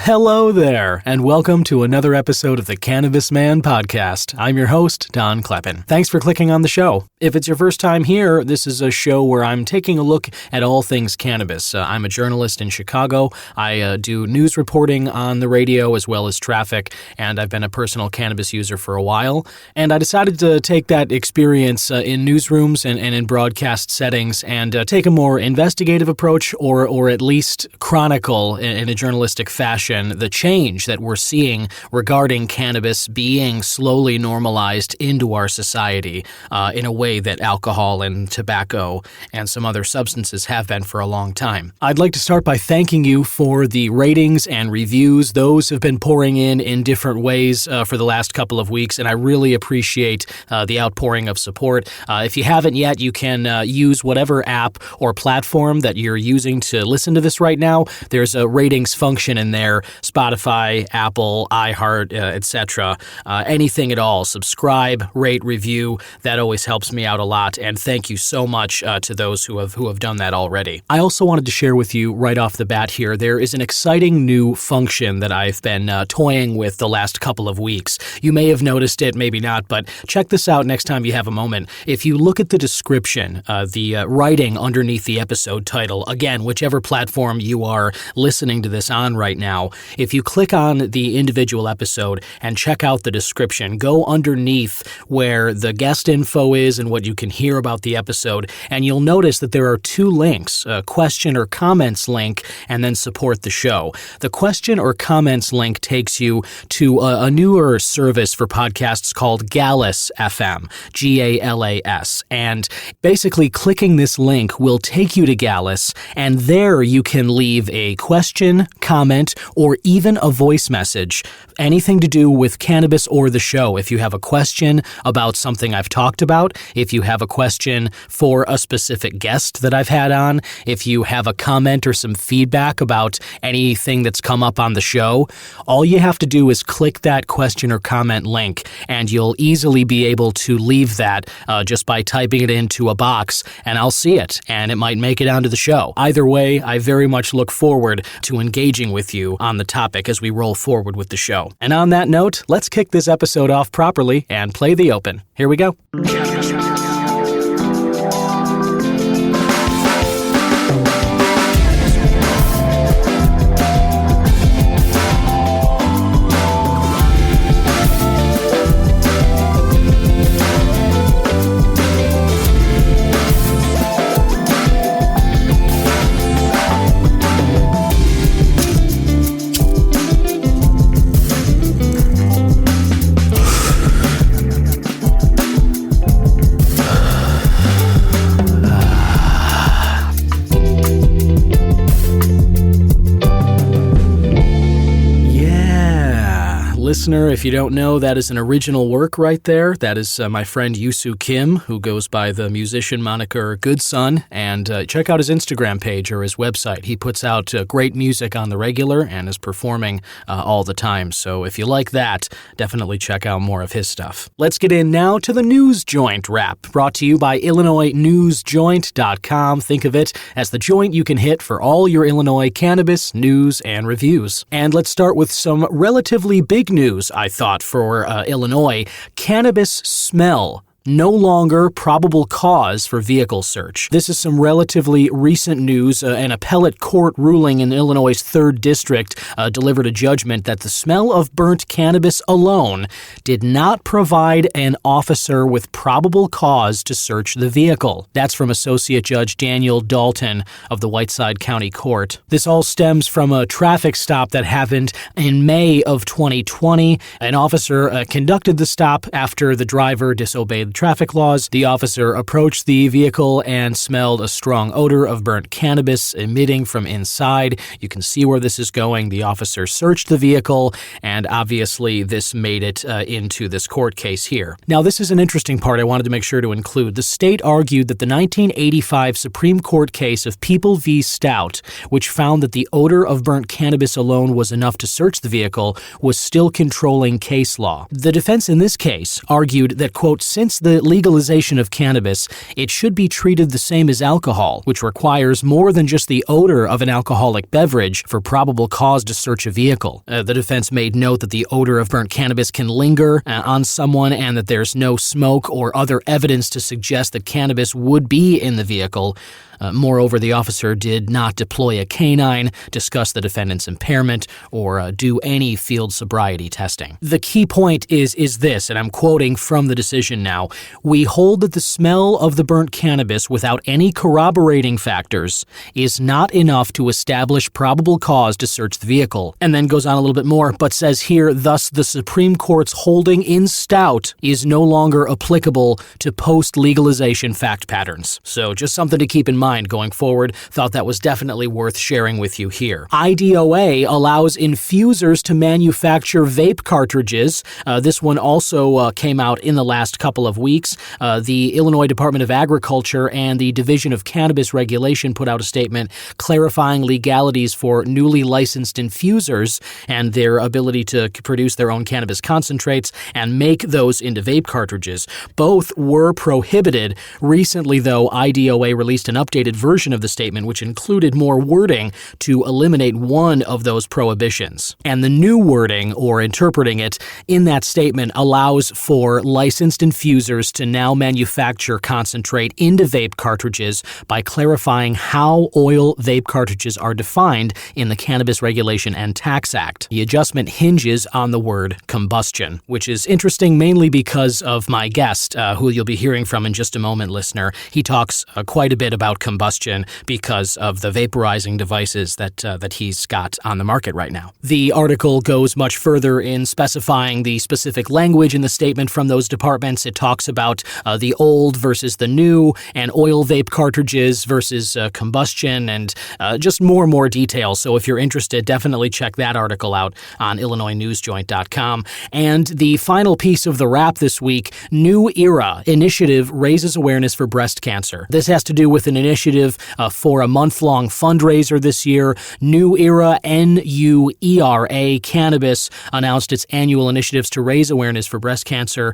Hello there, and welcome to another episode of the Cannabis Man Podcast. I'm your host, Don Kleppen. Thanks for clicking on the show. If it's your first time here, this is a show where I'm taking a look at all things cannabis. I'm a journalist in Chicago. I do news reporting on the radio as well as traffic, and I've been a personal cannabis user for a while. And I decided to take that experience in newsrooms and in broadcast settings and take a more investigative approach or at least chronicle in a journalistic fashion the change that we're seeing regarding cannabis being slowly normalized into our society in a way that alcohol and tobacco and some other substances have been for a long time. I'd like to start by thanking you for the ratings and reviews. Those have been pouring in different ways for the last couple of weeks, and I really appreciate the outpouring of support. If you haven't yet, you can use whatever app or platform that you're using to listen to this right now. There's a ratings function in there. Spotify, Apple, iHeart, etc. Anything at all. Subscribe, rate, review. That always helps me out a lot, and thank you so much to those who have done that already. I also wanted to share with you right off the bat here, there is an exciting new function that I've been toying with the last couple of weeks. You may have noticed it, maybe not, but check this out next time you have a moment. If you look at the description, the writing underneath the episode title, again, whichever platform you are listening to this on right now, if you click on the individual episode and check out the description, go underneath where the guest info is and what you can hear about the episode, and you'll notice that there are two links, a question or comments link, and then support the show. The question or comments link takes you to a newer service for podcasts called Gallus FM, G-A-L-A-S, and basically clicking this link will take you to Gallus, and there you can leave a question, comment, or even a voice message, anything to do with cannabis or the show. If you have a question about something I've talked about, if you have a question for a specific guest that I've had on, if you have a comment or some feedback about anything that's come up on the show, all you have to do is click that question or comment link, and you'll easily be able to leave that just by typing it into a box, and I'll see it, and it might make it onto the show. Either way, I very much look forward to engaging with you on the topic as we roll forward with the show. And on that note, let's kick this episode off properly and play the open. Here we go. Listener, if you don't know, that is an original work right there. That is my friend Yusu Kim, who goes by the musician moniker Good Son, and check out his Instagram page or his website. He puts out great music on the regular and is performing all the time, so if you like that, definitely check out more of his stuff. Let's get in now to the News Joint Wrap, brought to you by IllinoisNewsJoint.com. Think of it as the joint you can hit for all your Illinois cannabis news and reviews. And let's start with some relatively big news, I thought, for Illinois. Cannabis smell. No longer probable cause for vehicle search. This is some relatively recent news. An appellate court ruling in Illinois' 3rd District delivered a judgment that the smell of burnt cannabis alone did not provide an officer with probable cause to search the vehicle. That's from Associate Judge Daniel Dalton of the Whiteside County Court. This all stems from a traffic stop that happened in May of 2020. An officer conducted the stop after the driver disobeyed traffic laws. The officer approached the vehicle and smelled a strong odor of burnt cannabis emitting from inside. You can see where this is going. The officer searched the vehicle, and obviously this made it into this court case here. Now, this is an interesting part I wanted to make sure to include. The state argued that the 1985 Supreme Court case of People v. Stout, which found that the odor of burnt cannabis alone was enough to search the vehicle, was still controlling case law. The defense in this case argued that, quote, since Since the legalization of cannabis, it should be treated the same as alcohol, which requires more than just the odor of an alcoholic beverage for probable cause to search a vehicle. The defense made note that the odor of burnt cannabis can linger on someone and that there's no smoke or other evidence to suggest that cannabis would be in the vehicle. Moreover, the officer did not deploy a canine, discuss the defendant's impairment, or do any field sobriety testing. The key point is this, and I'm quoting from the decision now, "We hold that the smell of the burnt cannabis without any corroborating factors is not enough to establish probable cause to search the vehicle." And then goes on a little bit more, but says here, "Thus the Supreme Court's holding in Stout is no longer applicable to post-legalization fact patterns." So just something to keep in mind going forward. Thought that was definitely worth sharing with you here. IDOA allows infusers to manufacture vape cartridges. This one also came out in the last couple of weeks. The Illinois Department of Agriculture and the Division of Cannabis Regulation put out a statement clarifying legalities for newly licensed infusers and their ability to produce their own cannabis concentrates and make those into vape cartridges. Both were prohibited. Recently, though, IDOA released an updated version of the statement which included more wording to eliminate one of those prohibitions. And the new wording, or interpreting it, in that statement allows for licensed infusers to now manufacture concentrate into vape cartridges by clarifying how oil vape cartridges are defined in the Cannabis Regulation and Tax Act. The adjustment hinges on the word combustion, which is interesting mainly because of my guest, who you'll be hearing from in just a moment, listener. He talks quite a bit about combustion because of the vaporizing devices that he's got on the market right now. The article goes much further in specifying the specific language in the statement from those departments. It talks about the old versus the new, and oil vape cartridges versus combustion, and just more and more details. So if you're interested, definitely check that article out on IllinoisNewsJoint.com. And the final piece of the wrap this week, New Era Initiative raises awareness for breast cancer. This has to do with an initiative for a month-long fundraiser this year. New Era, NUERA Cannabis, announced its annual initiatives to raise awareness for breast cancer.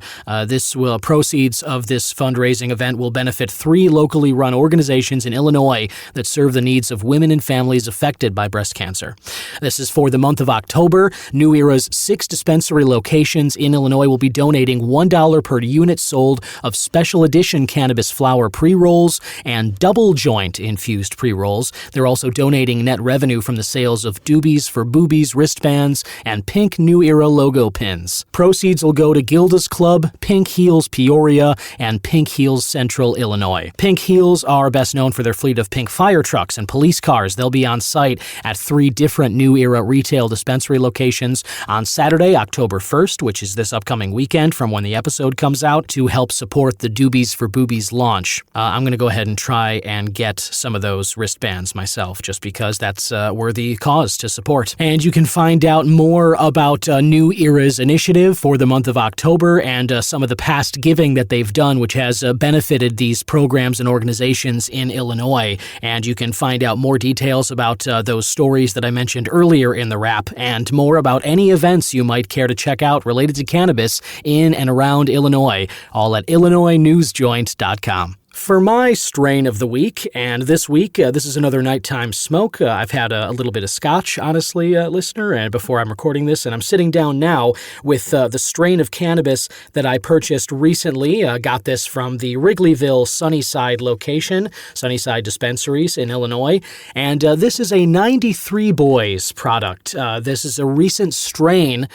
Proceeds of this fundraising event will benefit 3 locally run organizations in Illinois that serve the needs of women and families affected by breast cancer. This is for the month of October. New Era's 6 dispensary locations in Illinois will be donating $1 per unit sold of special edition cannabis flower pre-rolls and double joint infused pre-rolls. They're also donating net revenue from the sales of Doobies for Boobies wristbands and pink New Era logo pins. Proceeds will go to Gilda's Club, Pink Heels Peoria, and Pink Heels Central Illinois. Pink Heels are best known for their fleet of pink fire trucks and police cars. They'll be on site at 3 different New Era retail dispensary locations on Saturday, October 1st, which is this upcoming weekend from when the episode comes out, to help support the Doobies for Boobies launch. I'm going to go ahead and try and get some of those wristbands myself, just because that's a worthy cause to support. And you can find out more about New Era's initiative for the month of October and some of the past giving that they've done, which has benefited these programs and organizations in Illinois. And you can find out more details about those stories that I mentioned earlier in the wrap, and more about any events you might care to check out related to cannabis in and around Illinois, all at IllinoisNewsJoint.com. For my strain of the week, and this week, this is another nighttime smoke. I've had a little bit of scotch, honestly, listener, and before I'm recording this, and I'm sitting down now with the strain of cannabis that I purchased recently. Got this from the Wrigleyville Sunnyside location, Sunnyside Dispensaries in Illinois, and this is a 93 Boys product. This is a recent strain,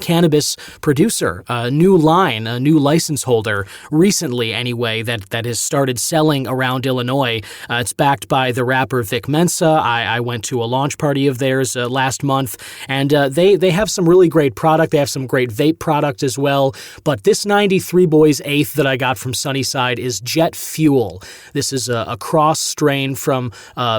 cannabis producer, a new line, a new license holder, recently anyway, that has started selling around Illinois. It's backed by the rapper Vic Mensa. I went to a launch party of theirs last month, and they have some really great product. They have some great vape product as well, but this 93 Boys 8th that I got from Sunnyside is Jet Fuel. This is a cross strain from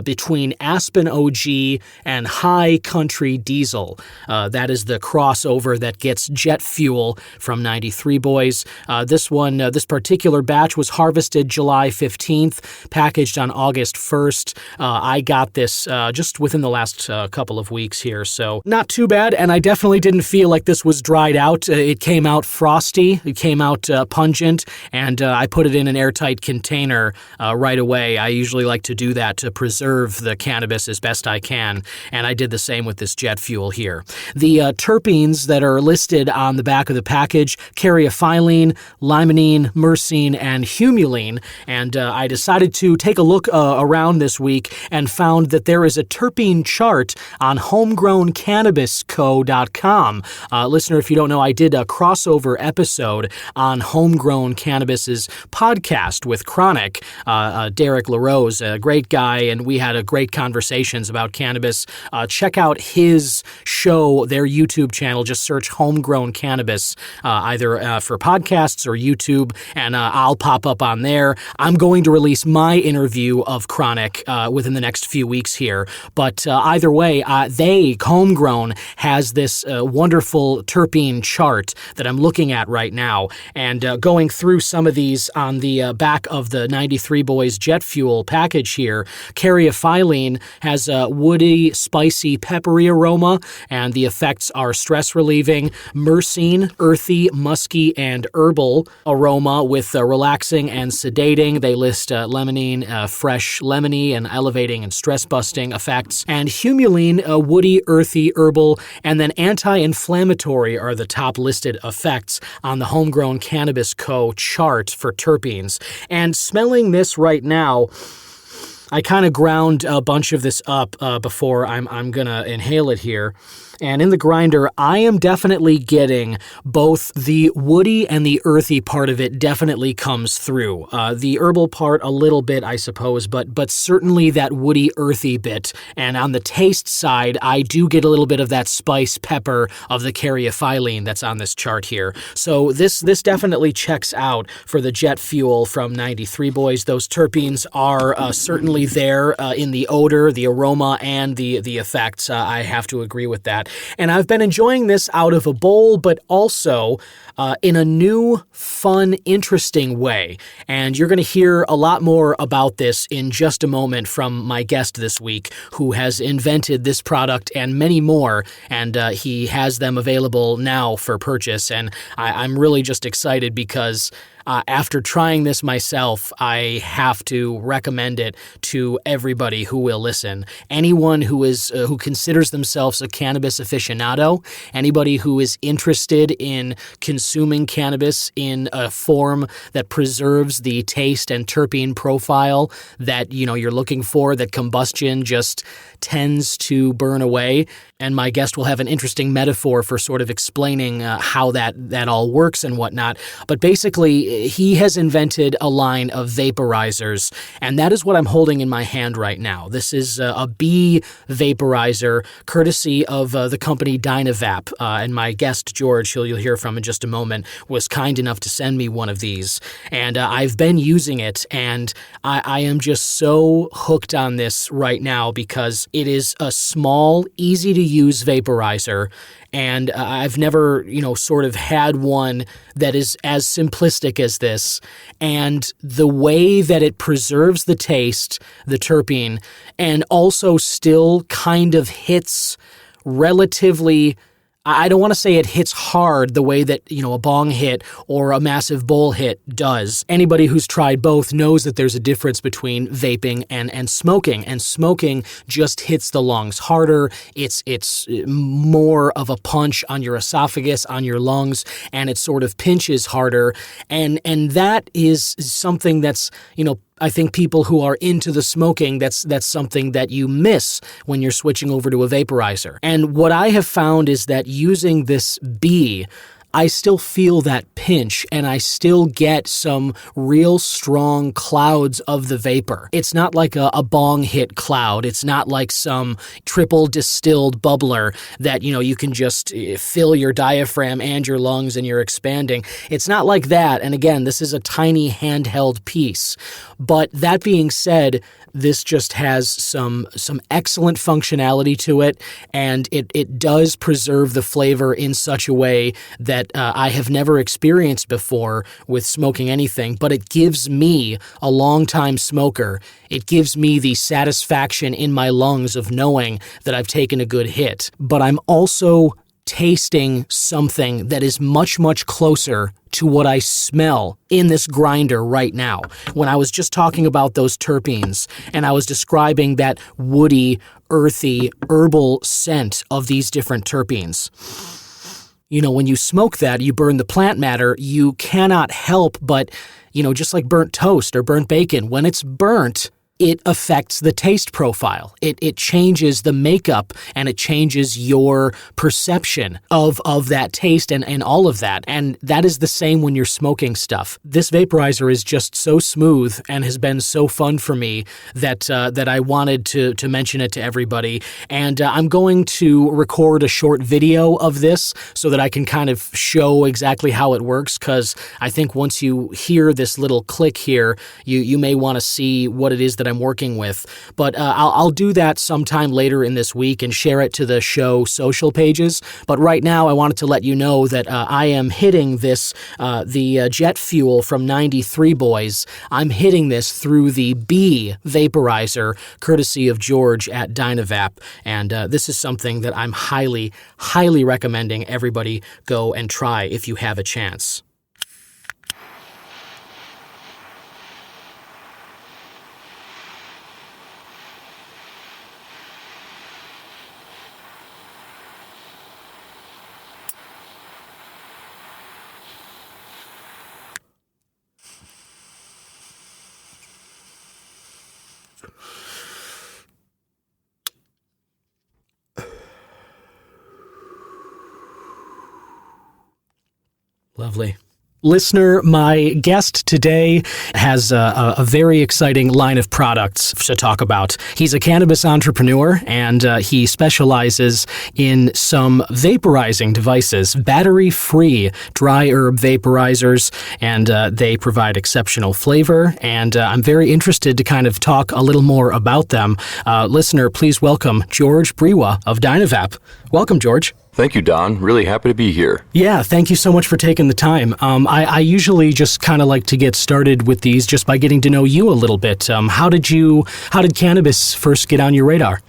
between Aspen OG and High Country Diesel. That is the crossover that gets Jet Fuel from 93 Boys. This particular batch was harvested July 15th, packaged on August 1st. I got this just within the last couple of weeks here, so not too bad, and I definitely didn't feel like this was dried out. It came out frosty, it came out pungent, and I put it in an airtight container right away. I usually like to do that to preserve the cannabis as best I can, and I did the same with this jet fuel here. The terpenes that are listed on the back of the package: caryophyllene, limonene, myrcene, and humulene, and I decided to take a look around this week and found that there is a terpene chart on homegrowncannabisco.com. Listener, if you don't know, I did a crossover episode on Homegrown Cannabis's podcast with Chronic, Derek LaRose, a great guy, and we had a great conversations about cannabis. Check out his show, their YouTube channel. Just search Homegrown Cannabis, either for podcasts or YouTube, and I'll pop up on there. I'm going to release my interview of Chronic within the next few weeks here, but either way, Homegrown has this wonderful terpene chart that I'm looking at right now, and going through some of these on the back of the 93 Boys jet fuel package here. Caryophyllene has a woody, spicy, peppery aroma, and the effects are stress relieving. Myrcene, earthy, musky, and herbal aroma with relaxing and sedating. They list limonene, fresh lemony, and elevating and stress busting effects. And humulene, woody, earthy, herbal, and then anti-inflammatory are the top listed effects on the Homegrown Cannabis Co. chart for terpenes. And smelling this right now, I kind of ground a bunch of this up before I'm gonna inhale it here. And in the grinder, I am definitely getting both the woody and the earthy part of it definitely comes through. The herbal part a little bit, I suppose, but certainly that woody, earthy bit. And on the taste side, I do get a little bit of that spice pepper of the caryophyllene that's on this chart here. So this definitely checks out for the jet fuel from 93 Boys. Those terpenes are certainly there in the odor, the aroma, and the effects. I have to agree with that. And I've been enjoying this out of a bowl, but also in a new, fun, interesting way. And you're going to hear a lot more about this in just a moment from my guest this week, who has invented this product and many more, and he has them available now for purchase. And I'm really just excited because after trying this myself, I have to recommend it to everybody who will listen. Anyone who considers themselves a cannabis aficionado, anybody who is interested in consuming cannabis in a form that preserves the taste and terpene profile that you're looking for, that combustion just tends to burn away. And my guest will have an interesting metaphor for sort of explaining how that all works and whatnot. But basically, he has invented a line of vaporizers, and that is what I'm holding in my hand right now. This is a bee vaporizer, courtesy of the company DynaVap. And my guest, George, who you'll hear from in just a moment, was kind enough to send me one of these. And I've been using it, and I am just so hooked on this right now because it is a small, easy-to-use vaporizer, and I've never, sort of had one that is as simplistic as this. And the way that it preserves the taste, the terpene, and also still kind of hits relatively, I don't want to say it hits hard the way that, a bong hit or a massive bowl hit does. Anybody who's tried both knows that there's a difference between vaping and smoking. And smoking just hits the lungs harder. It's more of a punch on your esophagus, on your lungs, and it sort of pinches harder. And that is something that's, I think people who are into the smoking, that's something that you miss when you're switching over to a vaporizer. And what I have found is that using this bee, I still feel that pinch, and I still get some real strong clouds of the vapor. It's not like a bong hit cloud. It's not like some triple distilled bubbler that, you can just fill your diaphragm and your lungs and you're expanding. It's not like that. And again, this is a tiny handheld piece. But that being said, this just has some excellent functionality to it, and it does preserve the flavor in such a way that that I have never experienced before with smoking anything, but it gives me, a longtime smoker, it gives me the satisfaction in my lungs of knowing that I've taken a good hit. But I'm also tasting something that is much, much closer to what I smell in this grinder right now. When I was just talking about those terpenes and I was describing that woody, earthy, herbal scent of these different terpenes. You know, when you smoke that, you burn the plant matter, you cannot help but, just like burnt toast or burnt bacon, when it's burnt, it affects the taste profile. It changes the makeup and it changes your perception of that taste and all of that. And that is the same when you're smoking stuff. This vaporizer is just so smooth and has been so fun for me that I wanted to mention it to everybody. And I'm going to record a short video of this so that I can kind of show exactly how it works, because I think once you hear this little click here, you may want to see what it is that I'm working with. But I'll do that sometime later in this week and share it to the show social pages. But right now I wanted to let you know that I am hitting this, the jet fuel from 93 Boys. I'm hitting this through the B vaporizer, courtesy of George at DynaVap. And this is something that I'm highly, highly recommending everybody go and try if you have a chance. Lovely. Listener, my guest today has a very exciting line of products to talk about. He's a cannabis entrepreneur, and he specializes in some vaporizing devices, battery-free dry herb vaporizers, and they provide exceptional flavor, and I'm very interested to kind of talk a little more about them. Listener, please welcome George Breiwa of DynaVap. Welcome, George. Thank you, Don. Really happy to be here. Yeah, thank you so much for taking the time. I usually just kind of like to get started with these just by getting to know you a little bit. How did cannabis first get on your radar?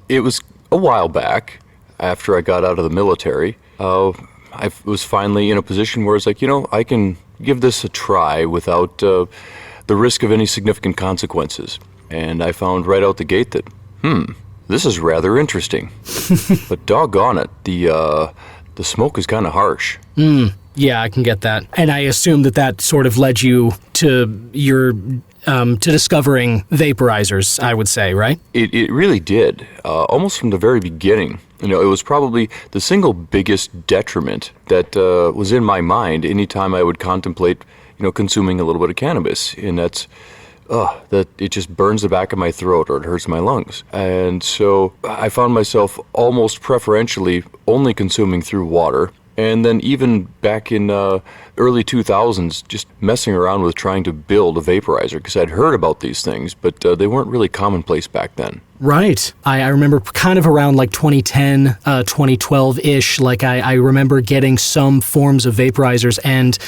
It was a while back after I got out of the military. I was finally in a position where it's like, I can give this a try without the risk of any significant consequences. And I found right out the gate that, this is rather interesting. But doggone it, the smoke is kind of harsh. Yeah, I can get that. And I assume that sort of led you to your to discovering vaporizers, I would say, right? It really did. Almost from the very beginning. It was probably the single biggest detriment that was in my mind anytime I would contemplate, consuming a little bit of cannabis. And that's that it just burns the back of my throat or it hurts my lungs. And so I found myself almost preferentially only consuming through water. And then even back in early 2000s, just messing around with trying to build a vaporizer, because I'd heard about these things, but they weren't really commonplace back then. Right. I remember kind of around like 2010, 2012-ish, like I remember getting some forms of vaporizers, and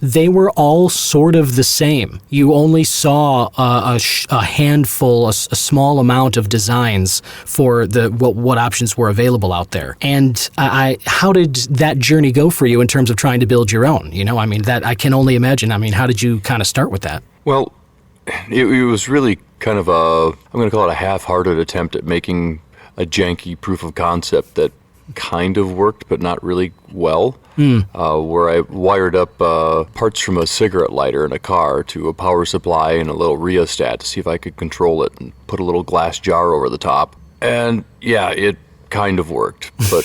they were all sort of the same. You only saw a handful, a small amount of designs for what options were available out there. And how did that journey go for you in terms of trying to build your own? That I can only imagine. How did you kind of start with that? Well, it was really kind of I'm going to call it a half-hearted attempt at making a janky proof of concept that kind of worked, but not really well. Where I wired up parts from a cigarette lighter in a car to a power supply and a little rheostat to see if I could control it, and put a little glass jar over the top. And yeah, it kind of worked, but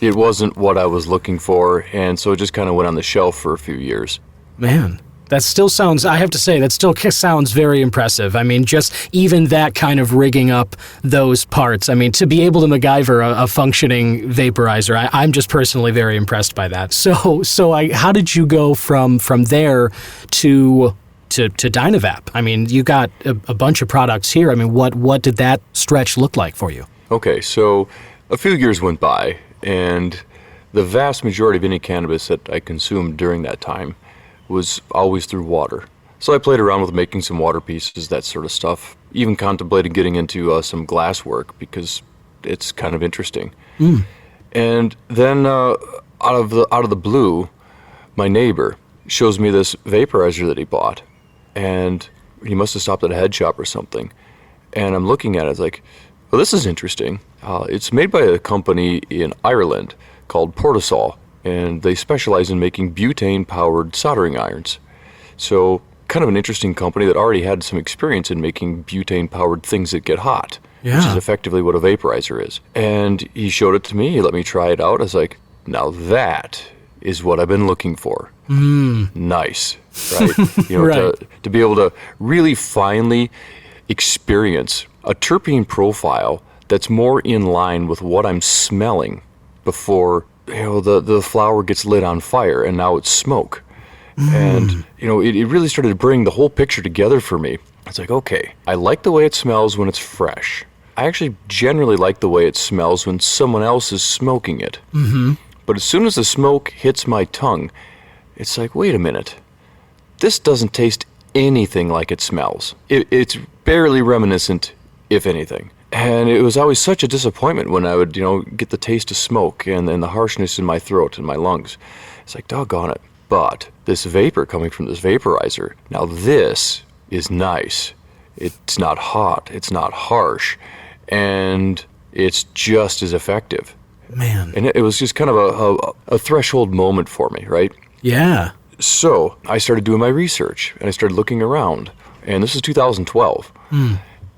it wasn't what I was looking for, and so it just kind of went on the shelf for a few years. Man, that still sounds, I have to say, that still sounds very impressive. Just even that kind of rigging up those parts. To be able to MacGyver a functioning vaporizer, I'm just personally very impressed by that. So how did you go from there to DynaVap? You got a bunch of products here. What did that stretch look like for you? Okay, so a few years went by, and the vast majority of any cannabis that I consumed during that time was always through water. So I played around with making some water pieces, that sort of stuff. Even contemplated getting into some glass work because it's kind of interesting. And then out of the blue, my neighbor shows me this vaporizer that he bought, and he must have stopped at a head shop or something. And I'm looking at it, it's like, well, this is interesting. It's made by a company in Ireland called Portasol, and they specialize in making butane-powered soldering irons. So kind of an interesting company that already had some experience in making butane-powered things that get hot, which is effectively what a vaporizer is. And he showed it to me. He let me try it out. I was like, now that is what I've been looking for. Nice, right? Right. To be able to really finally experience a terpene profile that's more in line with what I'm smelling before the flower gets lit on fire and now it's smoke. And it really started to bring the whole picture together for me. It's like, okay, I like the way it smells when it's fresh. I actually generally like the way it smells when someone else is smoking it. But as soon as the smoke hits my tongue, it's like, wait a minute, this doesn't taste anything like it smells. It's barely reminiscent, if anything. And it was always such a disappointment when I would, get the taste of smoke and the harshness in my throat and my lungs. It's like, doggone it. But this vapor coming from this vaporizer, now this is nice. It's not hot, it's not harsh, and it's just as effective. Man. And it was just kind of a threshold moment for me, right? Yeah. So I started doing my research, and I started looking around, and this is 2012.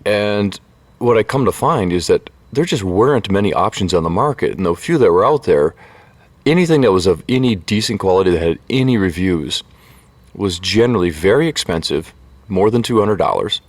And what I come to find is that there just weren't many options on the market, and the few that were out there, anything that was of any decent quality that had any reviews was generally very expensive, more than $200,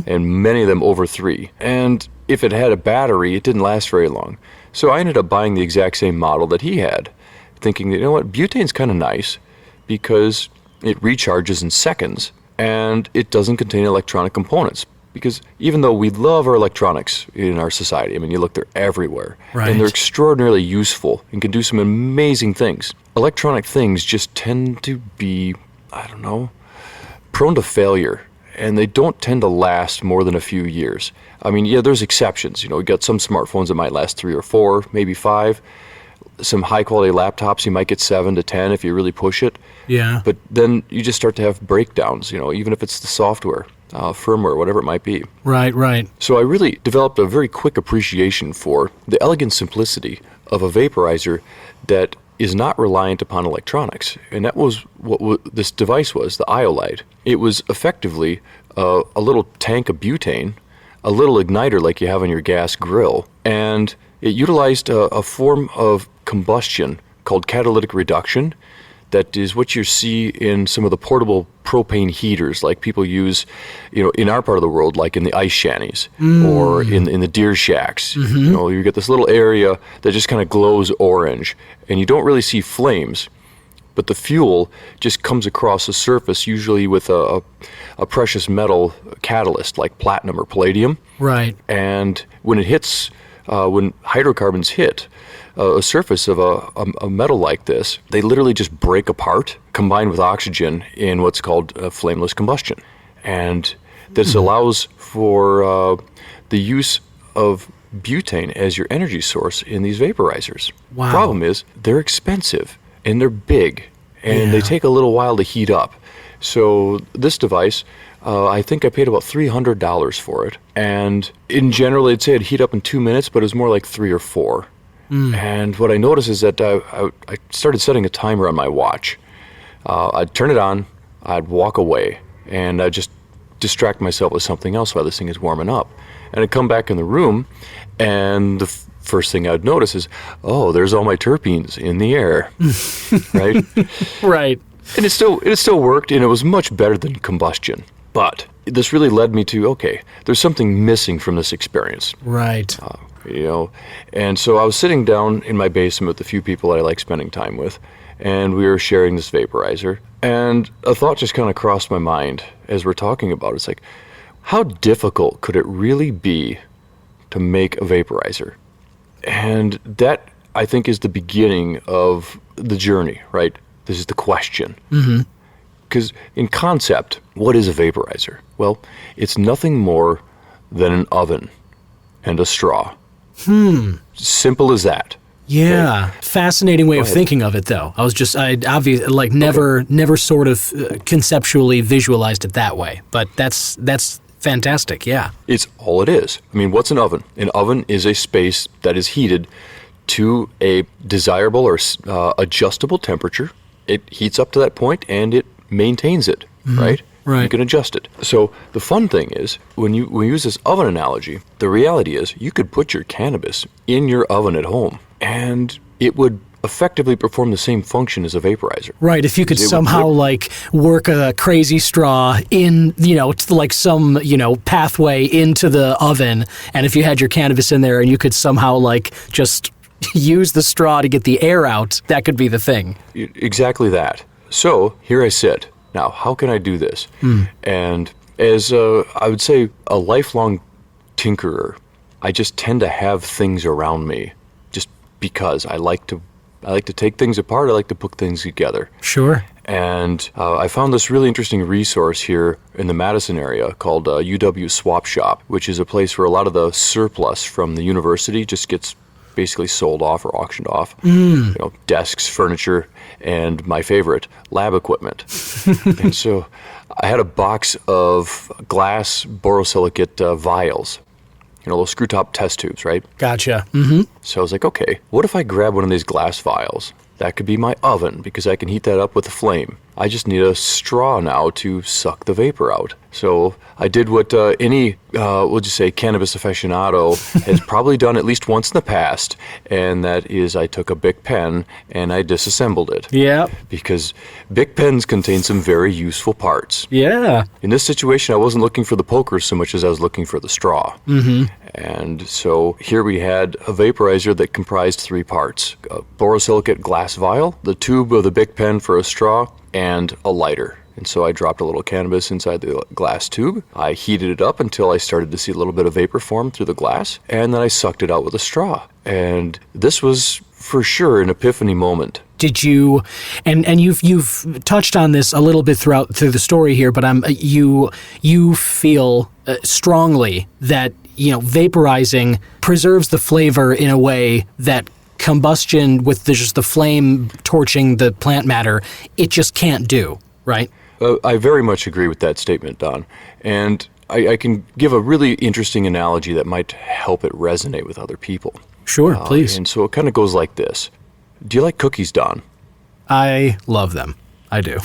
and many of them over $3. And if it had a battery, it didn't last very long. So I ended up buying the exact same model that he had, thinking that, butane's kind of nice because it recharges in seconds and it doesn't contain electronic components. Because even though we love our electronics in our society, you look, they're everywhere. Right. And they're extraordinarily useful and can do some amazing things. Electronic things just tend to be, prone to failure. And they don't tend to last more than a few years. There's exceptions. We got some smartphones that might last 3 or 4, maybe 5. Some high-quality laptops, you might get 7 to 10 if you really push it. Yeah. But then you just start to have breakdowns, even if it's the software, firmware, whatever it might be. Right. So I really developed a very quick appreciation for the elegant simplicity of a vaporizer that is not reliant upon electronics. And that was what this device was, the Iolite. It was effectively a little tank of butane, a little igniter like you have on your gas grill, and it utilized a form of combustion called catalytic reduction. That is what you see in some of the portable propane heaters like people use, in our part of the world, like in the ice shanties or in the deer shacks. You get this little area that just kind of glows orange and you don't really see flames, but the fuel just comes across the surface, usually with a precious metal catalyst like platinum or palladium. Right. And when it hits, when hydrocarbons hit a surface of a metal like this, they literally just break apart, combine with oxygen in what's called flameless combustion. And this allows for the use of butane as your energy source in these vaporizers. Wow. Problem is, they're expensive, and they're big, and they take a little while to heat up. So this device, I think I paid about $300 for it. And in general, I'd say it'd heat up in 2 minutes, but it was more like 3 or 4. And what I noticed is that I started setting a timer on my watch. I'd turn it on, I'd walk away, and I'd just distract myself with something else while this thing is warming up. And I'd come back in the room, and the first thing I'd notice is, there's all my terpenes in the air, right? Right. And it still worked, and it was much better than combustion. But this really led me to, okay, there's something missing from this experience. Right. And so I was sitting down in my basement with a few people that I like spending time with, and we were sharing this vaporizer, and a thought just kind of crossed my mind as we're talking about it. It's like, how difficult could it really be to make a vaporizer? And that I think, is the beginning of the journey, right? This is the question. Because in concept, what is a vaporizer? Well, it's nothing more than an oven and a straw. Simple as that. Yeah, fascinating way of thinking of it, though. I obviously never sort of conceptually visualized it that way, but that's fantastic. Yeah, it's all it is. I mean, what's an oven? An oven is a space that is heated to a desirable or adjustable temperature. It heats up to that point and it maintains it, right? Right. You can adjust it. So the fun thing is, when you use this oven analogy, the reality is you could put your cannabis in your oven at home, and it would effectively perform the same function as a vaporizer. Right, if you could somehow work a crazy straw in, to like some, pathway into the oven, and if you had your cannabis in there and you could somehow just use the straw to get the air out, that could be the thing. Exactly that. So here I sit. Now, how can I do this? And as I would say a lifelong tinkerer, I just tend to have things around me just because I like to take things apart. I like to put things together. Sure. And I found this really interesting resource here in the Madison area called UW Swap Shop, which is a place where a lot of the surplus from the university just gets basically sold off or auctioned off. Desks, furniture, and my favorite, lab equipment. And so I had a box of glass borosilicate vials, those screw top test tubes, right? Gotcha. So I was like, okay, what if I grab one of these glass vials? That could be my oven because I can heat that up with a flame. I just need a straw now to suck the vapor out. So I did what any, cannabis aficionado has probably done at least once in the past, and that is I took a Bic pen and I disassembled it. Yeah. Because Bic pens contain some very useful parts. Yeah. In this situation, I wasn't looking for the pokers so much as I was looking for the straw. And so here we had a vaporizer that comprised 3 parts: a borosilicate glass vial, the tube of the Bic pen for a straw, and a lighter. And so I dropped a little cannabis inside the glass tube. I heated it up until I started to see a little bit of vapor form through the glass, and then I sucked it out with a straw. And this was for sure an epiphany moment. Did you, and you've touched on this a little bit through the story here, but you feel strongly that vaporizing preserves the flavor in a way that combustion with just the flame torching the plant matter, it just can't do, right? I very much agree with that statement, Don. And I can give a really interesting analogy that might help it resonate with other people. Sure, please. And so it kind of goes like this. Do you like cookies, Don? I love them. I do,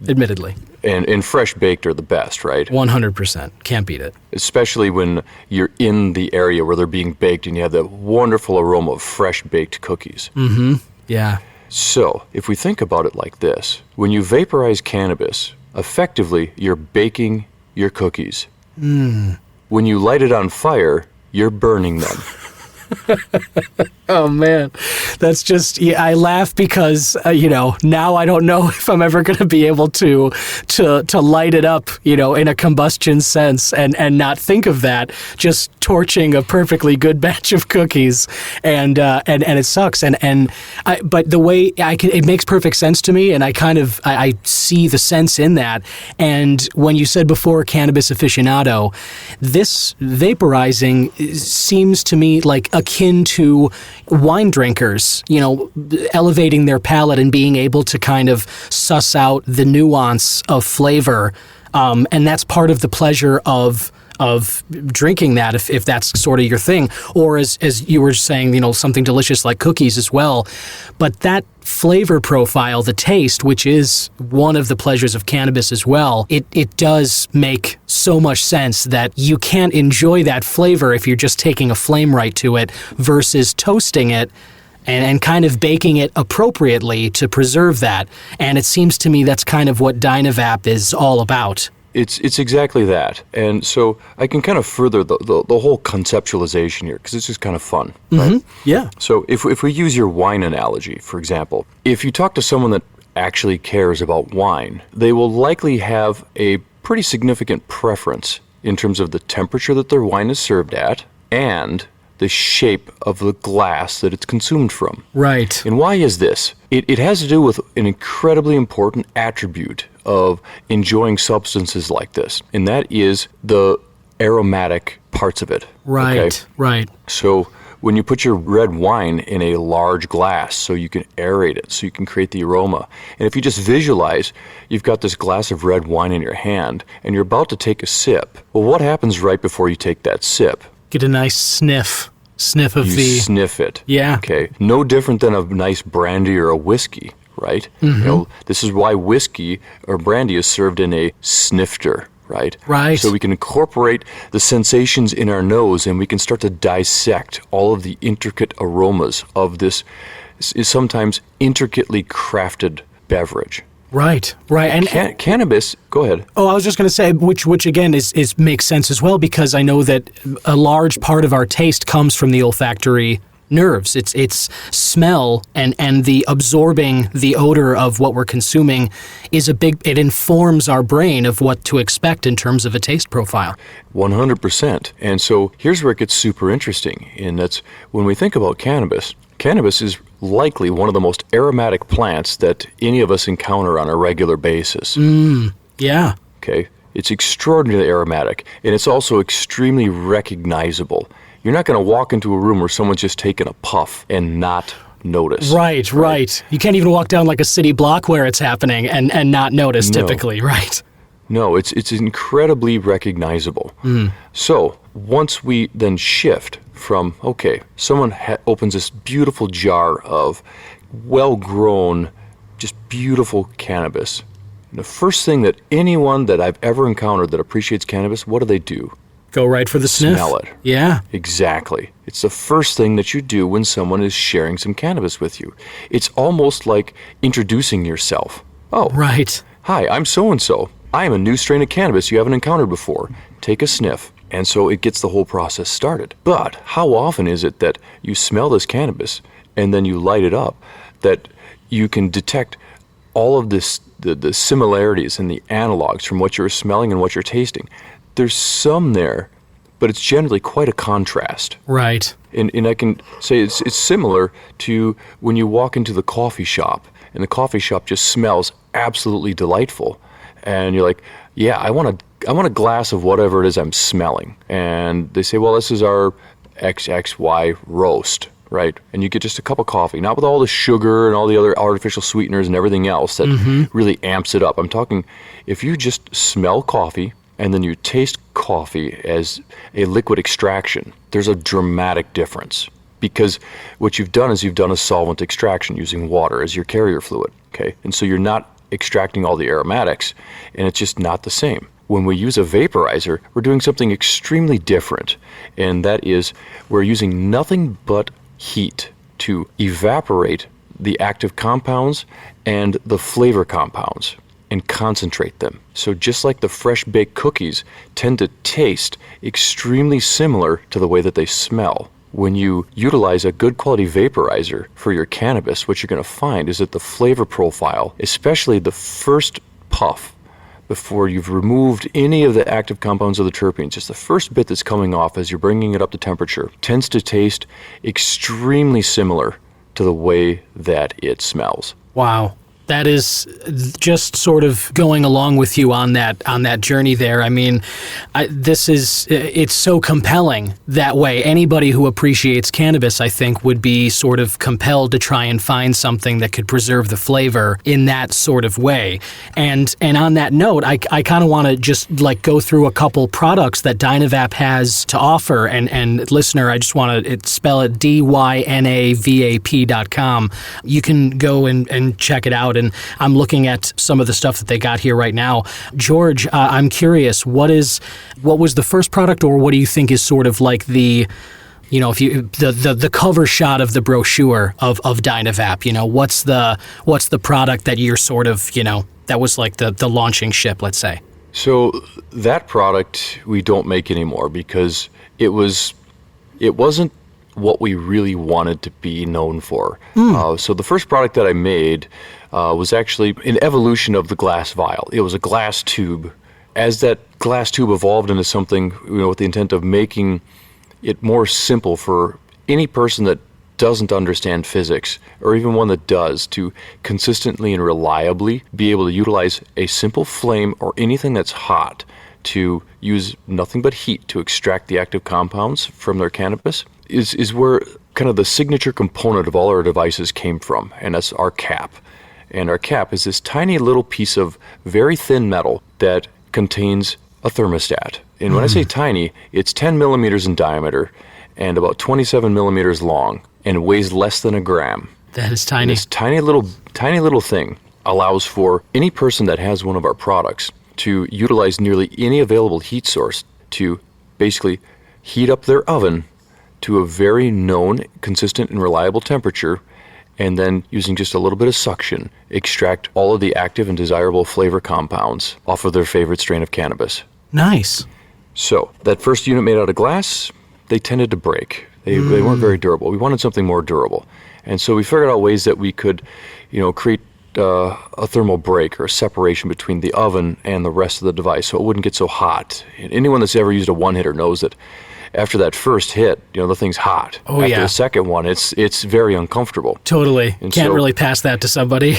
admittedly. And fresh baked are the best, right? 100%. Can't beat it. Especially when you're in the area where they're being baked and you have that wonderful aroma of fresh baked cookies. Yeah. So, if we think about it like this, when you vaporize cannabis, effectively you're baking your cookies. When you light it on fire, you're burning them. Oh man, that's just, I laugh because now I don't know if I'm ever going to be able to light it up, in a combustion sense and not think of that, just torching a perfectly good batch of cookies and it sucks but the way it makes perfect sense to me, and I see the sense in that. And when you said before cannabis aficionado, this vaporizing seems to me like akin to wine drinkers, elevating their palate and being able to kind of suss out the nuance of flavor. And that's part of the pleasure of drinking that, if that's sort of your thing. Or as you were saying, something delicious like cookies as well. But that flavor profile, the taste, which is one of the pleasures of cannabis as well, it does make so much sense that you can't enjoy that flavor if you're just taking a flame right to it versus toasting it and kind of baking it appropriately to preserve that. And it seems to me that's kind of what DynaVap is all about. It's exactly that. And so I can kind of further the whole conceptualization here, because it's just kind of fun. Right? Yeah. So if we use your wine analogy, for example, if you talk to someone that actually cares about wine, they will likely have a pretty significant preference in terms of the temperature that their wine is served at and the shape of the glass that it's consumed from. Right. And why is this? It has to do with an incredibly important attribute of enjoying substances like this, and that is the aromatic parts of it. Right, okay? right. So when you put your red wine in a large glass so you can aerate it, so you can create the aroma, and if you just visualize, you've got this glass of red wine in your hand, and you're about to take a sip. Well, what happens right before you take that sip? Get a nice sniff of You the... sniff it. Yeah. Okay. No different than a nice brandy or a whiskey, right? You know, this is why whiskey or brandy is served in a snifter. Right? Right. So we can incorporate the sensations in our nose, and we can start to dissect all of the intricate aromas of this is sometimes intricately crafted beverage. Right, right. And cannabis, go ahead. Oh, I was just going to say, which again is makes sense as well, because I know that a large part of our taste comes from the olfactory nerves. It's smell and the absorbing the odor of what we're consuming is it informs our brain of what to expect in terms of a taste profile. 100%. And so here's where it gets super interesting, and that's when we think about cannabis. Cannabis is likely one of the most aromatic plants that any of us encounter on a regular basis. Yeah. Okay? It's extraordinarily aromatic, and it's also extremely recognizable. You're not going to walk into a room where someone's just taken a puff and not notice. Right. You can't even walk down like a city block where it's happening and not notice typically, right? No, it's incredibly recognizable. So once we then shift from, okay, someone opens this beautiful jar of well-grown, just beautiful cannabis. And the first thing that anyone that I've ever encountered that appreciates cannabis, what do? Go right for the sniff. Smell it. Yeah. Exactly. It's the first thing that you do when someone is sharing some cannabis with you. It's almost like introducing yourself. Oh, right. Hi, I'm so-and-so. I am a new strain of cannabis you haven't encountered before. Take a sniff. And so it gets the whole process started. But how often is it that you smell this cannabis and then you light it up, that you can detect all of this, the similarities and the analogs from what you're smelling and what you're tasting? There's some there, but it's generally quite a contrast. Right. And I can say it's similar to when you walk into the coffee shop, and the coffee shop just smells absolutely delightful. And you're like, yeah, I want a glass of whatever it is I'm smelling. And they say, well, this is our XXY roast, right? And you get just a cup of coffee, not with all the sugar and all the other artificial sweeteners and everything else that really amps it up. I'm talking, if you just smell coffee, and then you taste coffee as a liquid extraction, there's a dramatic difference. Because what you've done is you've done a solvent extraction using water as your carrier fluid, okay? And so you're not extracting all the aromatics, and it's just not the same. When we use a vaporizer, we're doing something extremely different, and that is we're using nothing but heat to evaporate the active compounds and the flavor compounds and concentrate them. So just like the fresh baked cookies tend to taste extremely similar to the way that they smell, when you utilize a good quality vaporizer for your cannabis, what you're going to find is that the flavor profile, especially the first puff, before you've removed any of the active compounds of the terpenes, just the first bit that's coming off as you're bringing it up to temperature, tends to taste extremely similar to the way that it smells. Wow. That is just sort of going along with you on that journey there. I mean, it's so compelling that way. Anybody who appreciates cannabis, I think, would be sort of compelled to try and find something that could preserve the flavor in that sort of way. And on that note, I kind of want to just like go through a couple products that DynaVap has to offer. And listener, I just want to spell it DynaVap.com. You can go and check it out. And I'm looking at some of the stuff that they got here right now. George, I'm curious, what was the first product, or what do you think is sort of like the cover shot of the brochure of DynaVap? What's the product that you're sort of, that was like the launching ship, let's say? So that product we don't make anymore because it wasn't what we really wanted to be known for. So the first product that I made was actually an evolution of the glass vial. It was a glass tube. As that glass tube evolved into something, with the intent of making it more simple for any person that doesn't understand physics, or even one that does, to consistently and reliably be able to utilize a simple flame or anything that's hot to use nothing but heat to extract the active compounds from their cannabis is where kind of the signature component of all our devices came from, and that's our cap. And our cap is this tiny little piece of very thin metal that contains a thermostat. And when I say tiny, it's 10 millimeters in diameter and about 27 millimeters long and weighs less than a gram. That is tiny. And this tiny little thing allows for any person that has one of our products to utilize nearly any available heat source to basically heat up their oven to a very known, consistent, and reliable temperature, and then using just a little bit of suction, extract all of the active and desirable flavor compounds off of their favorite strain of cannabis. Nice. So, that first unit made out of glass, they tended to break. They weren't very durable. We wanted something more durable. And so we figured out ways that we could, create a thermal break or a separation between the oven and the rest of the device so it wouldn't get so hot. And anyone that's ever used a one-hitter knows that after that first hit, the thing's hot. Oh, after yeah. the second one, it's very uncomfortable. Totally. And Can't so, really pass that to somebody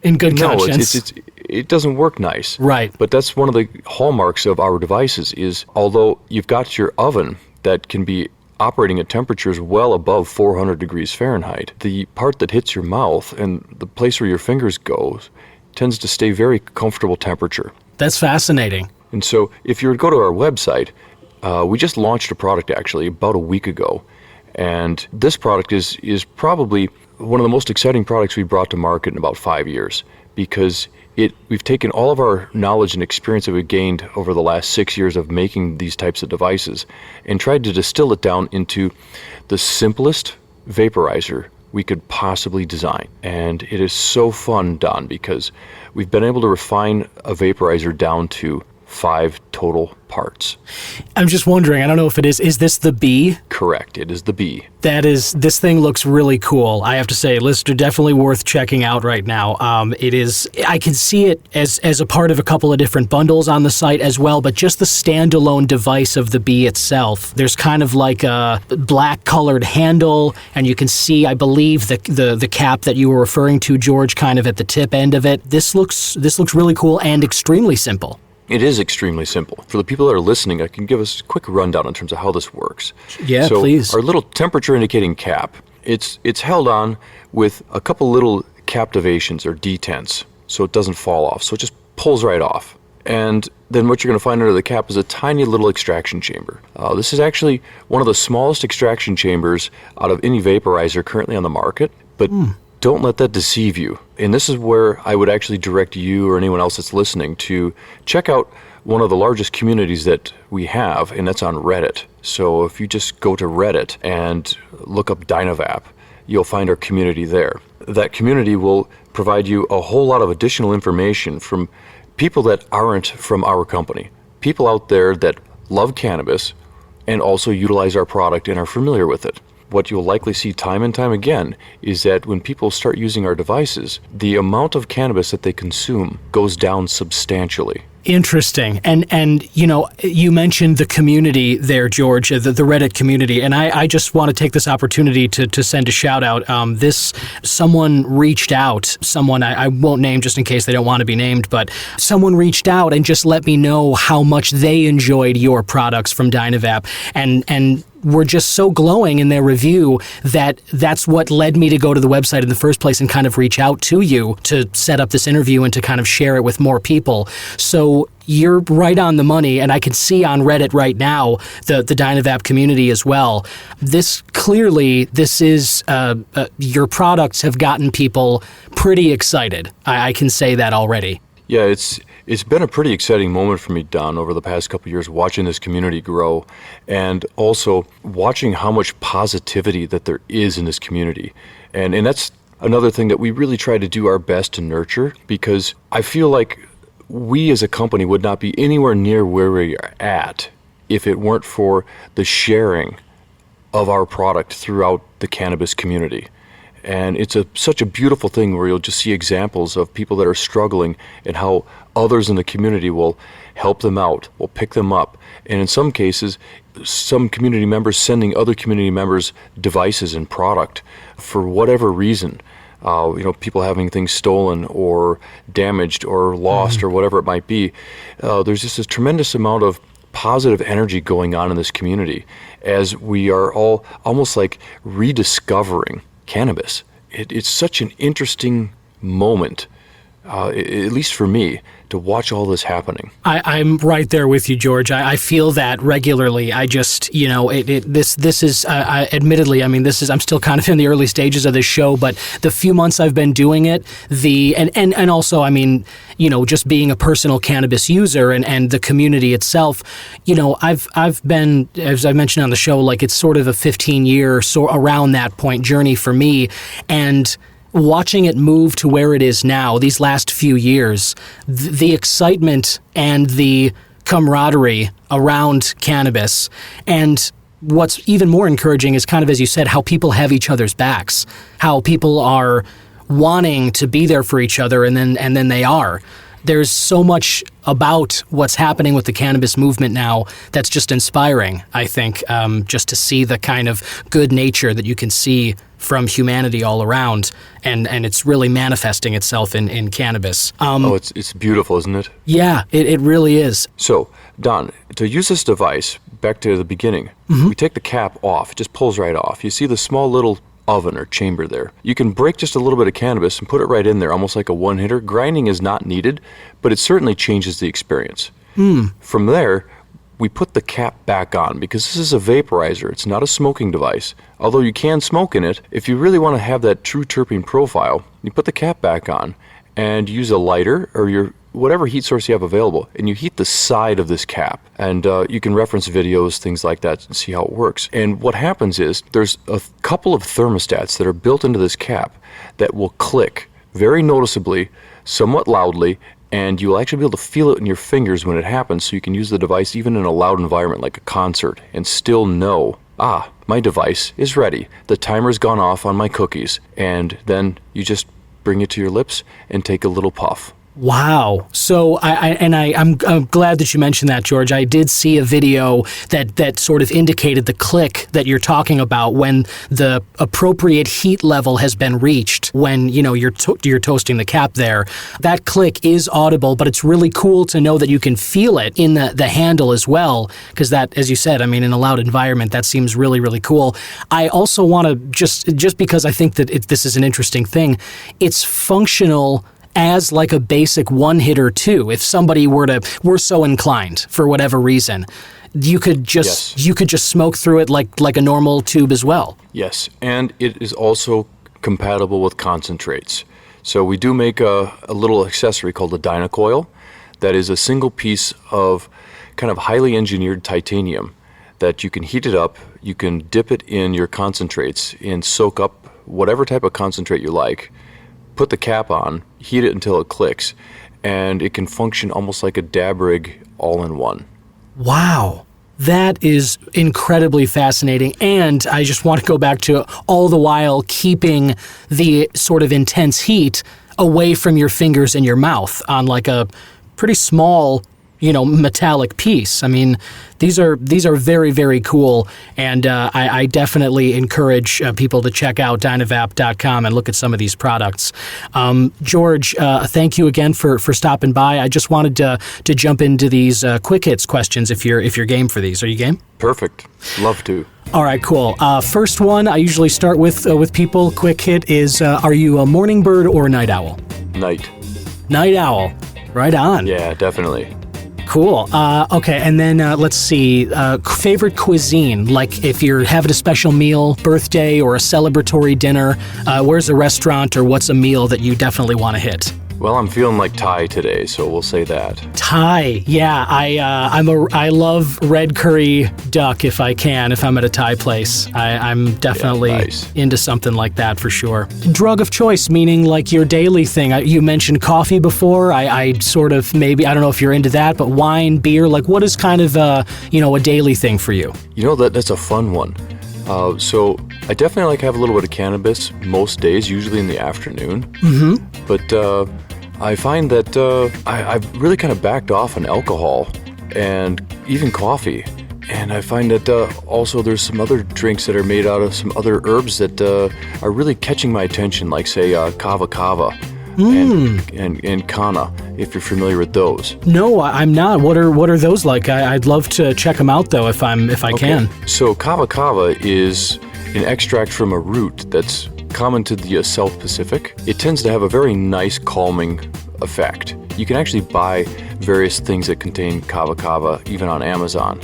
in good conscience. It doesn't work nice. Right. But that's one of the hallmarks of our devices is, although you've got your oven that can be operating at temperatures well above 400 degrees Fahrenheit, the part that hits your mouth and the place where your fingers go tends to stay very comfortable temperature. That's fascinating. And so if you were to go to our website, we just launched a product actually about a week ago. And this product is probably one of the most exciting products we brought to market in about 5 years, because we've taken all of our knowledge and experience that we've gained over the last 6 years of making these types of devices and tried to distill it down into the simplest vaporizer we could possibly design. And it is so fun, Don, because we've been able to refine a vaporizer down to 5 total parts. I'm just wondering, I don't know if it is this the bee? Correct, it is the bee. This thing looks really cool. I have to say, Lister, definitely worth checking out right now. I can see it as a part of a couple of different bundles on the site as well, but just the standalone device of the bee itself, there's kind of like a black colored handle, and you can see, I believe, the cap that you were referring to, George, kind of at the tip end of it. This looks really cool and extremely simple. It is extremely simple. For the people that are listening, I can give us a quick rundown in terms of how this works. Yeah, so please. Our little temperature indicating cap, it's held on with a couple little captivations or detents so it doesn't fall off. So it just pulls right off. And then what you're going to find under the cap is a tiny little extraction chamber. This is actually one of the smallest extraction chambers out of any vaporizer currently on the market, but don't let that deceive you. And this is where I would actually direct you or anyone else that's listening to check out one of the largest communities that we have, and that's on Reddit. So if you just go to Reddit and look up DynaVap, you'll find our community there. That community will provide you a whole lot of additional information from people that aren't from our company. People out there that love cannabis and also utilize our product and are familiar with it. What you'll likely see time and time again is that when people start using our devices, the amount of cannabis that they consume goes down substantially. Interesting. And you mentioned the community there, George, the Reddit community, and I just want to take this opportunity to send a shout out. Someone reached out, I won't name just in case they don't want to be named, but someone reached out and just let me know how much they enjoyed your products from DynaVap, and were just so glowing in their review that's what led me to go to the website in the first place and kind of reach out to you to set up this interview and to kind of share it with more people. So you're right on the money, and I can see on Reddit right now the DynaVap community as well. This is your products have gotten people pretty excited. I can say that already. Yeah, it's been a pretty exciting moment for me, Don, over the past couple of years, watching this community grow and also watching how much positivity that there is in this community. And that's another thing that we really try to do our best to nurture, because I feel like we as a company would not be anywhere near where we are at if it weren't for the sharing of our product throughout the cannabis community. And it's such a beautiful thing where you'll just see examples of people that are struggling and how others in the community will help them out, will pick them up, and in some cases some community members sending other community members devices and product for whatever reason. People having things stolen or damaged or lost or whatever it might be. There's just a tremendous amount of positive energy going on in this community as we are all almost like rediscovering cannabis. It's such an interesting moment, at least for me, to watch all this happening. I'm right there with you, George. I feel that regularly. I just, this is, admittedly, I'm still kind of in the early stages of this show, but the few months I've been doing it, and also, just being a personal cannabis user and the community itself, I've been, as I mentioned on the show, like it's sort of a 15-year, around that point journey for me, and watching it move to where it is now, these last few years, the excitement and the camaraderie around cannabis, and what's even more encouraging is kind of, as you said, how people have each other's backs, how people are wanting to be there for each other, and then they are. There's so much about what's happening with the cannabis movement now that's just inspiring, I think, just to see the kind of good nature that you can see from humanity all around, and it's really manifesting itself in cannabis. It's beautiful, isn't it? Yeah, it really is. So, Don, to use this device, back to the beginning, we take the cap off. It just pulls right off. You see the small little oven or chamber there. You can break just a little bit of cannabis and put it right in there, almost like a one-hitter. Grinding is not needed, but it certainly changes the experience. From there, we put the cap back on because this is a vaporizer. It's not a smoking device. Although you can smoke in it, if you really want to have that true terpene profile, you put the cap back on and use a lighter or your whatever heat source you have available, and you heat the side of this cap. And you can reference videos, things like that, and see how it works. And what happens is there's a couple of thermostats that are built into this cap that will click very noticeably, somewhat loudly, and you'll actually be able to feel it in your fingers when it happens, so you can use the device even in a loud environment like a concert and still know, my device is ready. The timer's gone off on my cookies. And then you just bring it to your lips and take a little puff. Wow. So I'm glad that you mentioned that, George. I did see a video that sort of indicated the click that you're talking about when the appropriate heat level has been reached when, you're toasting the cap there. That click is audible, but it's really cool to know that you can feel it in the handle as well, because that, as you said, in a loud environment, that seems really, really cool. I also want to, just because I think that this is an interesting thing, it's functional as like a basic one-hitter too. If somebody were so inclined for whatever reason, you could just smoke through it like a normal tube as well. Yes, and it is also compatible with concentrates. So we do make a little accessory called a DynaCoil that is a single piece of kind of highly engineered titanium that you can heat it up, you can dip it in your concentrates and soak up whatever type of concentrate you like, put the cap on, heat it until it clicks, and it can function almost like a dab rig all in one. Wow. That is incredibly fascinating, and I just want to go back to all the while keeping the sort of intense heat away from your fingers and your mouth on like a pretty small, metallic piece. These are very, very cool, and I definitely encourage people to check out DynaVap.com and look at some of these products. George, thank you again for stopping by. I just wanted to jump into these quick hits questions if you're game for these. Are you game? Perfect. Love to. All right, cool. First one I usually start with people. Quick hit is, are you a morning bird or a night owl? Night. Night owl. Right on. Yeah, definitely. Cool. Okay, and then let's see. Favorite cuisine, like if you're having a special meal, birthday, or a celebratory dinner, where's a restaurant or what's a meal that you definitely want to hit? Well, I'm feeling like Thai today, so we'll say that. Thai, yeah. I love red curry duck if I can, if I'm at a Thai place. I'm definitely into something like that for sure. Drug of choice, meaning like your daily thing. You mentioned coffee before. I sort of maybe, I don't know if you're into that, but wine, beer, like what is kind of a daily thing for you? That's a fun one. So I definitely like to have a little bit of cannabis most days, usually in the afternoon. Mm-hmm. But I find that I've really kind of backed off on alcohol and even coffee And I find that also there's some other drinks that are made out of some other herbs that are really catching my attention, like say kava kava and kana, if you're familiar with those. No, I'm not. What are those like? I'd love to check them out though, if I can. So kava kava is an extract from a root that's common to the South Pacific. It tends to have a very nice calming effect. You can actually buy various things that contain kava kava even on Amazon.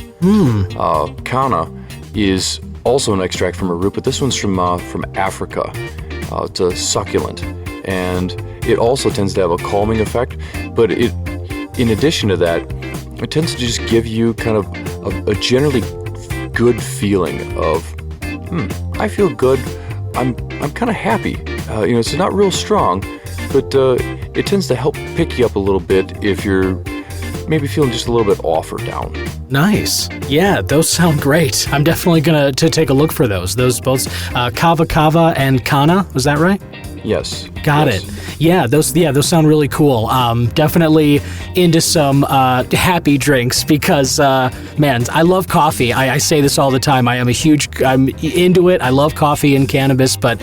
Kana is also an extract from a root, but this one's from Africa. It's a succulent, and it also tends to have a calming effect. But in addition to that, it tends to just give you kind of a generally good feeling of, I feel good. I'm kind of happy. It's not real strong, but it tends to help pick you up a little bit if you're maybe feeling just a little bit off or down. Nice. Yeah, those sound great. I'm definitely going to take a look for those. Those both, kava kava and kana, was that right? Yes. Got it. Yeah, those sound really cool. Definitely into some happy drinks because, man, I love coffee. I say this all the time. I'm into it. I love coffee and cannabis, but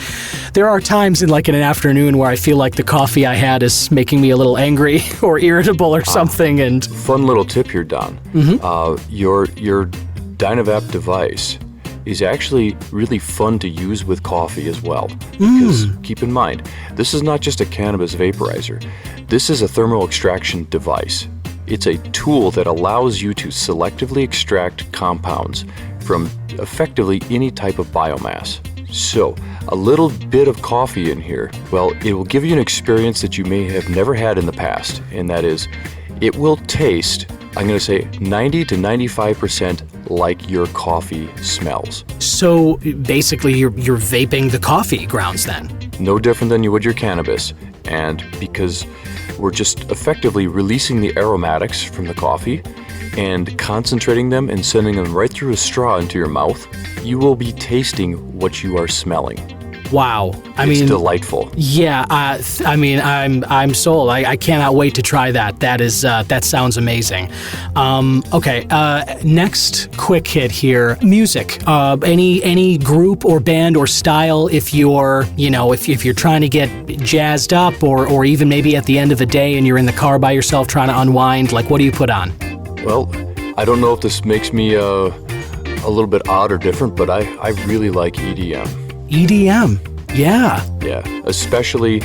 there are times in an afternoon where I feel like the coffee I had is making me a little angry or irritable or something. And fun little tip here, Don. Your DynaVap device is actually really fun to use with coffee as well. Because keep in mind, this is not just a cannabis vaporizer. This is a thermal extraction device. It's a tool that allows you to selectively extract compounds from effectively any type of biomass. So, a little bit of coffee in here, well, it will give you an experience that you may have never had in the past, and that is, it will taste, I'm going to say 90 to 95% like your coffee smells. So basically you're vaping the coffee grounds then? No different than you would your cannabis. And because we're just effectively releasing the aromatics from the coffee and concentrating them and sending them right through a straw into your mouth, you will be tasting what you are smelling. Wow. It's delightful. Yeah, I'm sold. I cannot wait to try that. That sounds amazing. Okay, next quick hit here. Music. Any group or band or style if you're trying to get jazzed up or even maybe at the end of the day and you're in the car by yourself trying to unwind, what do you put on? Well, I don't know if this makes me a little bit odd or different, but I really like EDM. EDM, yeah. Yeah, especially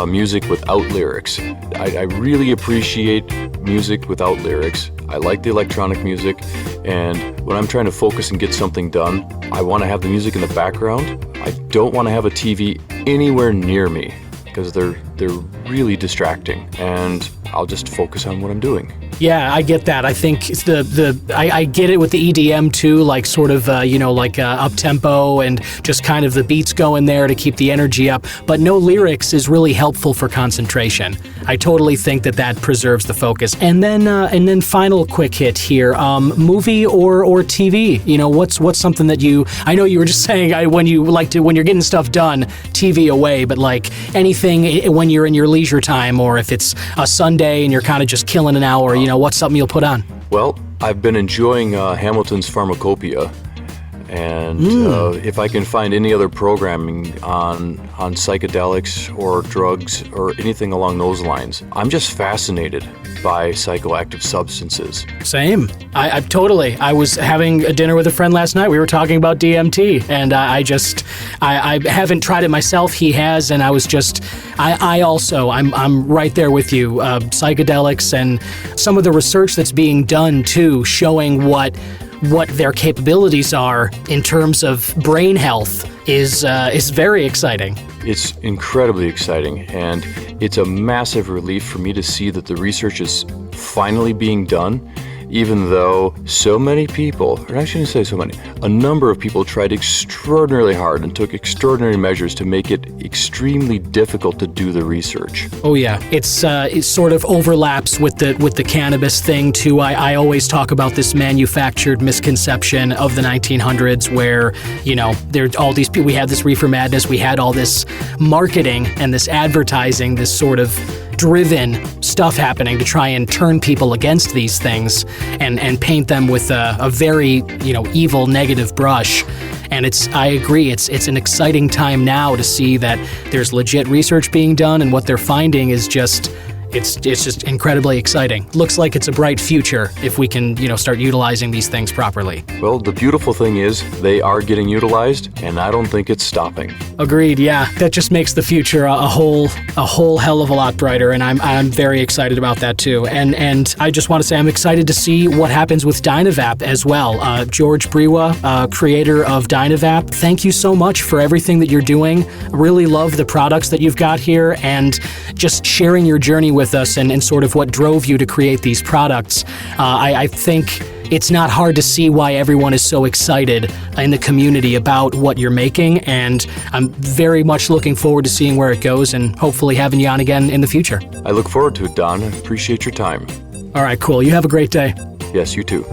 music without lyrics. I really appreciate music without lyrics. I like the electronic music, and when I'm trying to focus and get something done, I want to have the music in the background. I don't want to have a TV anywhere near me because they're really distracting, and I'll just focus on what I'm doing. Yeah, I get that. I think I get it with the EDM too, up tempo and just kind of the beats going there to keep the energy up. But no lyrics is really helpful for concentration. I totally think that preserves the focus. And then final quick hit here, movie or TV. What's something that I know you were just saying when you're getting stuff done, TV away, but anything when you're in your leisure time or if it's a Sunday and you're kind of just killing an hour, what's something you'll put on? Well, I've been enjoying Hamilton's Pharmacopoeia, and if I can find any other programming on psychedelics or drugs or anything along those lines, I'm just fascinated by psychoactive substances. Same. I totally. I was having a dinner with a friend last night. We were talking about DMT, and I haven't tried it myself. He has, and I'm right there with you. Psychedelics and some of the research that's being done too, showing what their capabilities are in terms of brain health is very exciting. It's incredibly exciting, and it's a massive relief for me to see that the research is finally being done, even though so many people, or I shouldn't say so many, a number of people tried extraordinarily hard and took extraordinary measures to make it extremely difficult to do the research. Oh yeah, it sort of overlaps with the cannabis thing too. I always talk about this manufactured misconception of the 1900s where, there are all these people, we had this reefer madness, we had all this marketing and this advertising, this sort of driven stuff happening to try and turn people against these things and paint them with a very, evil, negative brush. And I agree, it's an exciting time now to see that there's legit research being done, and what they're finding is just it's just incredibly exciting. Looks like it's a bright future if we can, start utilizing these things properly. Well, the beautiful thing is they are getting utilized, and I don't think it's stopping. Agreed, yeah. That just makes the future a whole hell of a lot brighter, and I'm very excited about that too. And I just want to say I'm excited to see what happens with DynaVap as well. George Breiwa, creator of DynaVap, thank you so much for everything that you're doing. Really love the products that you've got here, and just sharing your journey with us and sort of what drove you to create these products. I think it's not hard to see why everyone is so excited in the community about what you're making, and I'm very much looking forward to seeing where it goes and hopefully having you on again in the future. I look forward to it, Don. I appreciate your time. All right, cool. You have a great day. Yes, you too.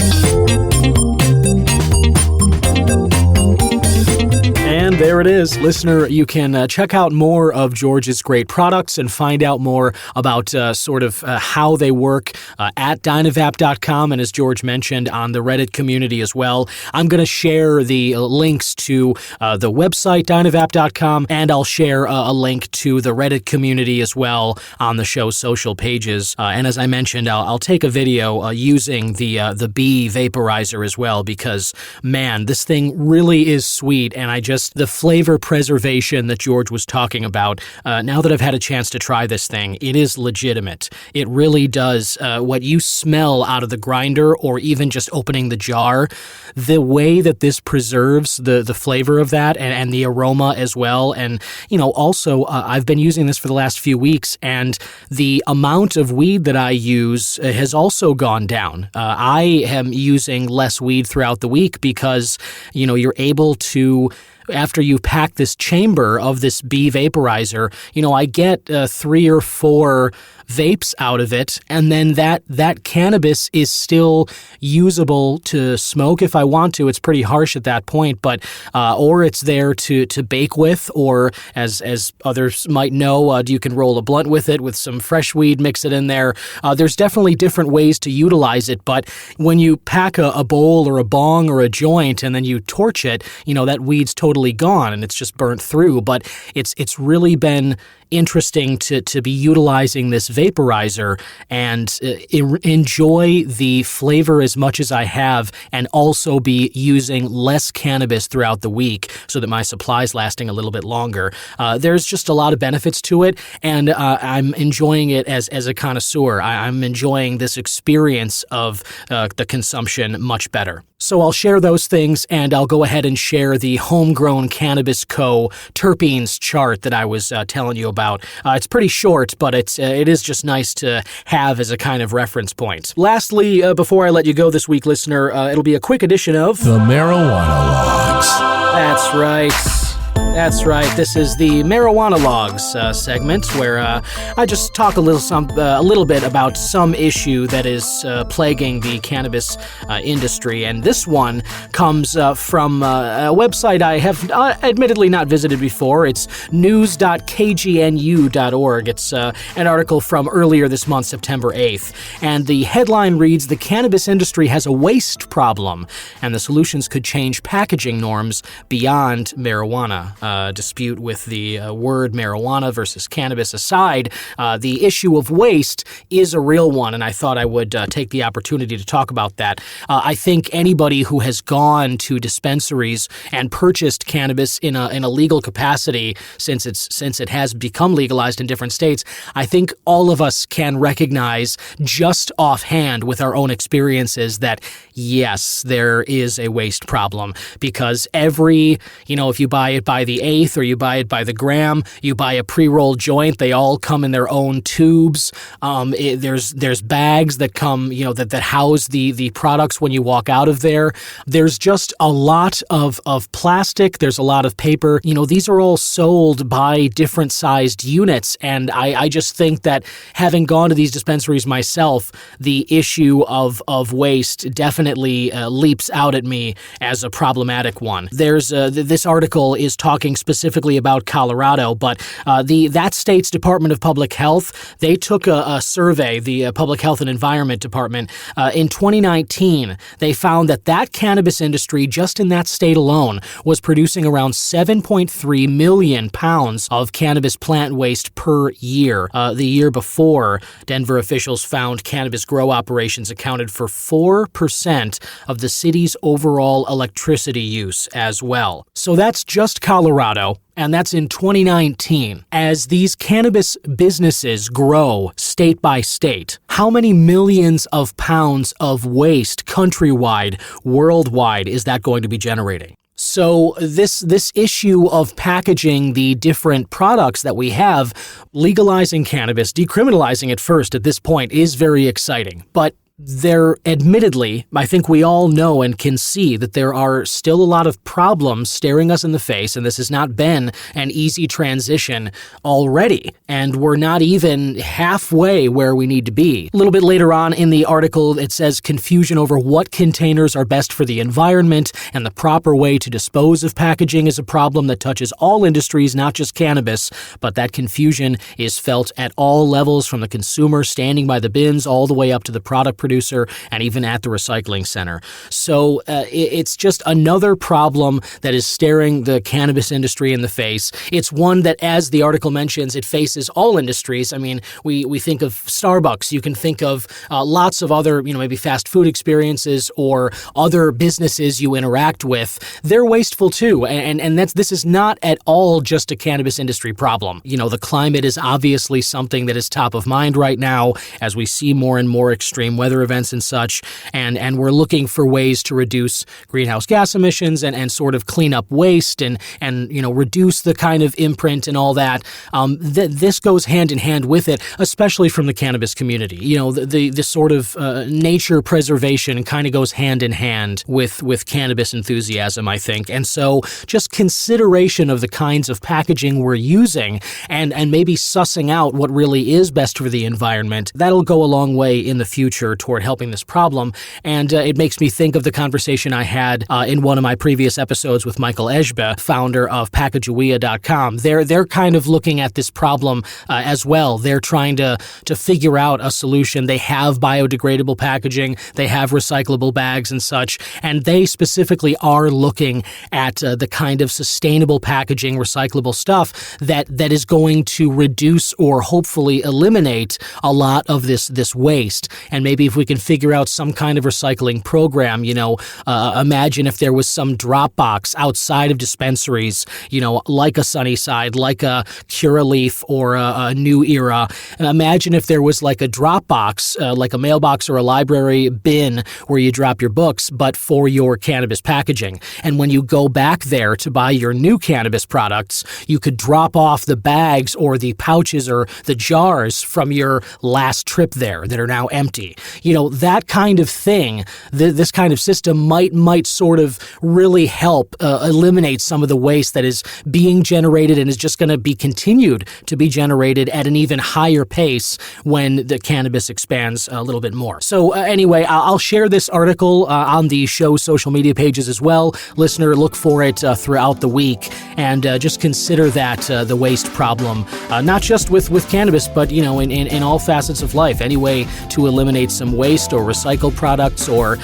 And there it is. Listener, you can check out more of George's great products and find out more about how they work at DynaVap.com, and as George mentioned, on the Reddit community as well. I'm going to share the links to the website, DynaVap.com, and I'll share a link to the Reddit community as well on the show's social pages. And as I mentioned, I'll take a video using the bee vaporizer as well, because, man, this thing really is sweet, and the flavor preservation that George was talking about, now that I've had a chance to try this thing, it is legitimate. It really does. What you smell out of the grinder, or even just opening the jar, the way that this preserves the flavor of that and the aroma as well. And, also, I've been using this for the last few weeks, and the amount of weed that I use has also gone down. I am using less weed throughout the week because, you're able to, after you pack this chamber of this bee vaporizer, I get 3 or 4 vapes out of it, and then that cannabis is still usable to smoke if I want to. It's pretty harsh at that point, but or it's there to bake with, or as others might know, you can roll a blunt with it with some fresh weed, mix it in there. There's definitely different ways to utilize it, but when you pack a bowl or a bong or a joint and then you torch it, that weed's totally gone and it's just burnt through. But it's really been interesting to be utilizing this vaporizer and enjoy the flavor as much as I have, and also be using less cannabis throughout the week so that my supply's lasting a little bit longer. There's just a lot of benefits to it, and I'm enjoying it as a connoisseur. I'm enjoying this experience of the consumption much better. So I'll share those things, and I'll go ahead and share the Homegrown Cannabis Co. terpenes chart that I was telling you about. It's pretty short, but it is just nice to have as a kind of reference point. Lastly, before I let you go this week, listener, it'll be a quick edition of The Marijuana Logs. That's right. That's right. This is the Marijuana Logs segment, where I just talk a little bit about some issue that is plaguing the cannabis industry. And this one comes from a website I have admittedly not visited before. It's news.kgnu.org. It's an article from earlier this month, September 8th. And the headline reads, "The cannabis industry has a waste problem, and the solutions could change packaging norms beyond marijuana." Dispute with the word marijuana versus cannabis aside, the issue of waste is a real one, and I thought I would take the opportunity to talk about that. I think anybody who has gone to dispensaries and purchased cannabis in a legal capacity since it has become legalized in different states, I think all of us can recognize just offhand with our own experiences that yes, there is a waste problem, because if you buy it by the eighth or you buy it by the gram, you buy a pre-rolled joint, they all come in their own tubes. There's bags that come, that house the products when you walk out of there. There's just a lot of plastic. There's a lot of paper. These are all sold by different sized units. And I just think that having gone to these dispensaries myself, the issue of waste definitely leaps out at me as a problematic one. This article is talking talking specifically about Colorado, but that state's Department of Public Health, they took a survey, the Public Health and Environment Department, in 2019. They found that cannabis industry, just in that state alone, was producing around 7.3 million pounds of cannabis plant waste per year. The year before, Denver officials found cannabis grow operations accounted for 4% of the city's overall electricity use as well. So that's just Colorado, and that's in 2019. As these cannabis businesses grow state by state, how many millions of pounds of waste countrywide, worldwide, is that going to be generating? So this issue of packaging the different products that we have, legalizing cannabis, decriminalizing it first at this point, is very exciting. But admittedly, I think we all know and can see that there are still a lot of problems staring us in the face, and this has not been an easy transition already, and we're not even halfway where we need to be. A little bit later on in the article, it says confusion over what containers are best for the environment and the proper way to dispose of packaging is a problem that touches all industries, not just cannabis, but that confusion is felt at all levels, from the consumer standing by the bins all the way up to the product producer and even at the recycling center. So it's just another problem that is staring the cannabis industry in the face. It's one that, as the article mentions, it faces all industries. I mean, we think of Starbucks. You can think of lots of other, maybe fast food experiences or other businesses you interact with. They're wasteful too, and this is not at all just a cannabis industry problem. The climate is obviously something that is top of mind right now as we see more and more extreme weather events and such, and we're looking for ways to reduce greenhouse gas emissions and sort of clean up waste and reduce the kind of imprint and all that. This goes hand in hand with it, especially from the cannabis community. The sort of nature preservation kind of goes hand in hand with cannabis enthusiasm, I think. And so just consideration of the kinds of packaging we're using and maybe sussing out what really is best for the environment, that'll go a long way in the future toward helping this problem. And it makes me think of the conversation I had in one of my previous episodes with Michael Eshbe, founder of Packageawea.com. They're kind of looking at this problem as well. They're trying to figure out a solution. They have biodegradable packaging, they have recyclable bags and such, and they specifically are looking at the kind of sustainable packaging, recyclable stuff that is going to reduce or hopefully eliminate a lot of this waste. And maybe if we can figure out some kind of recycling program, imagine if there was some drop box outside of dispensaries, like a Sunnyside, like a Curaleaf or a New Era. Imagine if there was like a drop box, like a mailbox or a library bin where you drop your books, but for your cannabis packaging. And when you go back there to buy your new cannabis products, you could drop off the bags or the pouches or the jars from your last trip there that are now empty. That kind of thing, this kind of system might sort of really help eliminate some of the waste that is being generated and is just going to be continued to be generated at an even higher pace when the cannabis expands a little bit more. So anyway, I'll share this article on the show's social media pages as well. Listener, look for it throughout the week, and just consider that the waste problem, not just with cannabis, but in all facets of life. Any way to eliminate some waste or recycle products, or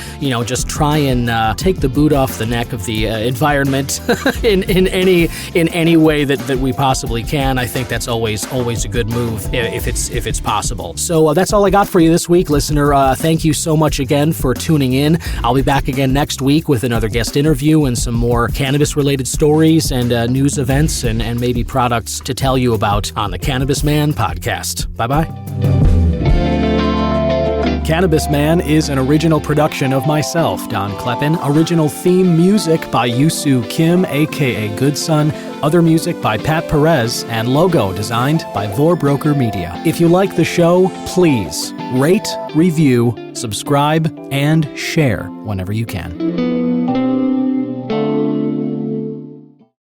just try and take the boot off the neck of the environment in any way that we possibly can. I think that's always a good move if it's possible. So that's all I got for you this week, listener. Thank you so much again for tuning in. I'll be back again next week with another guest interview and some more cannabis-related stories and news events and maybe products to tell you about on the Cannabis Man podcast. Bye-bye. Cannabis Man is an original production of myself, Don Kleppen. Original theme music by Yusu Kim, a.k.a. Goodson. Other music by Pat Perez, and logo designed by Vorbroker Media. If you like the show, please rate, review, subscribe, and share whenever you can.